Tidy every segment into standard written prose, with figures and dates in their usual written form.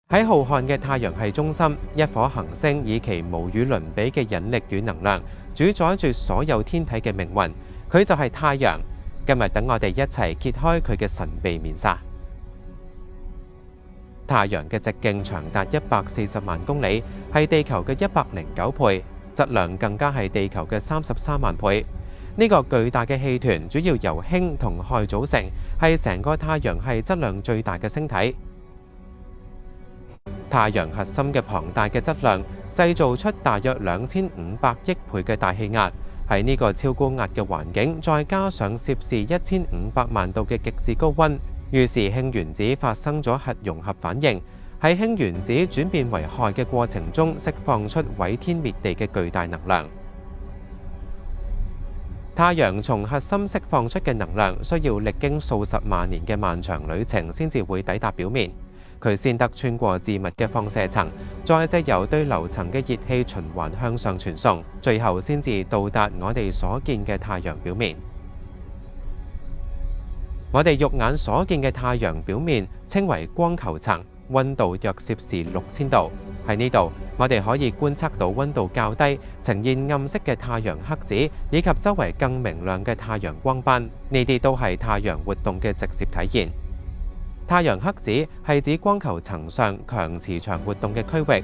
喺浩瀚嘅太陽系中心，一顆行星以其無與倫比嘅引力與能量，主宰住所有天體嘅命運。佢就係太陽。今日等我哋一齊揭開佢嘅神秘面紗。太陽嘅直徑長達140萬公里，係地球嘅109倍，質量更加係地球嘅33萬倍。呢個巨大嘅氣團主要由氫同氦組成，係成個太陽系質量最大嘅星體。太陽核心嘅龐大嘅質量，製造出大約2500億倍嘅大氣壓。喺呢個超高壓嘅環境，再加上攝氏1500萬度嘅極致高溫，於是氫原子發生咗核融合反應，喺氫原子轉變為氦嘅過程中，釋放出毀天滅地嘅巨大能量。太陽從核心釋放出嘅能量，需要歷經數十萬年嘅漫長旅程先至會抵達表面。佢先得穿過緻密嘅放射層，再藉由對流層嘅熱氣循環向上傳送，最後先至到達我哋所見嘅太陽表面。我哋肉眼所見嘅太陽表面稱為光球層，溫度約攝氏6000度。喺呢度，我哋可以觀測到溫度較低、呈現暗色嘅太陽黑子，以及周圍更明亮嘅太陽光斑。呢啲都係太陽活動嘅直接體現。太陽黑子係指光球層上強磁場活動嘅區域，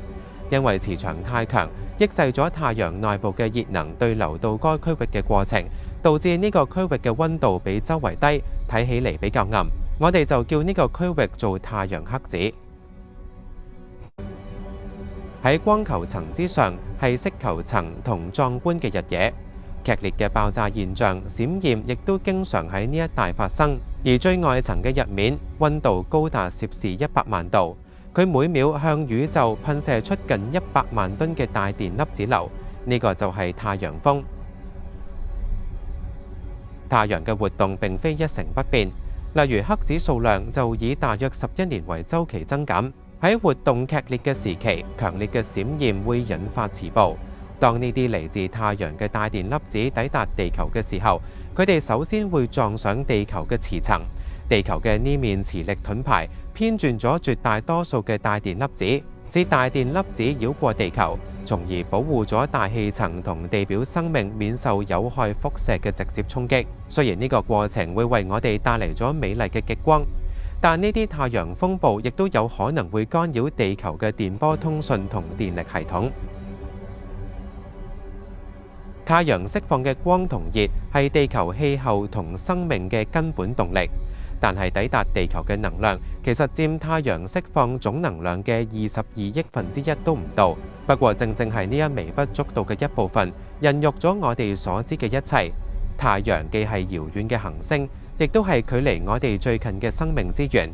因為磁場太強，抑制咗太陽內部嘅熱能對流到該區域嘅過程，導致呢個區域嘅溫度比周圍低，睇起嚟比較暗。我哋就叫呢個區域做太陽黑子。喺光球層之上係色球層同壯觀嘅日野。劇烈嘅爆炸現象、閃焰亦都經常喺呢一帶發生，而最外層嘅日面溫度高達攝氏100萬度，佢每秒向宇宙噴射出近100萬噸嘅大電粒子流，呢個就係太陽風。太陽嘅活動並非一成不變，例如黑子數量就以大約11年為週期增減。喺活動劇烈嘅時期，強烈嘅閃焰會引發磁暴。當呢啲嚟自太陽嘅大電粒子抵達地球嘅時候，佢哋首先會撞上地球嘅磁層。地球嘅呢面磁力盾牌偏轉咗絕大多數嘅大電粒子，使大電粒子繞過地球，從而保護咗大氣層同地表生命免受有害輻射嘅直接衝擊。雖然呢個過程會為我哋帶嚟咗美麗嘅極光，但呢啲太陽風暴亦都有可能會干擾地球嘅電波通訊同電力系統。太陽釋放嘅光同熱係地球氣候同生命嘅根本動力，但係抵達地球嘅能量其實佔太陽釋放總能量嘅22億分之一都唔到。不過正正係呢一微不足道嘅一部分，孕育咗我哋所知嘅一切。太陽既係遙遠嘅行星，亦都係距離我哋最近嘅生命之源。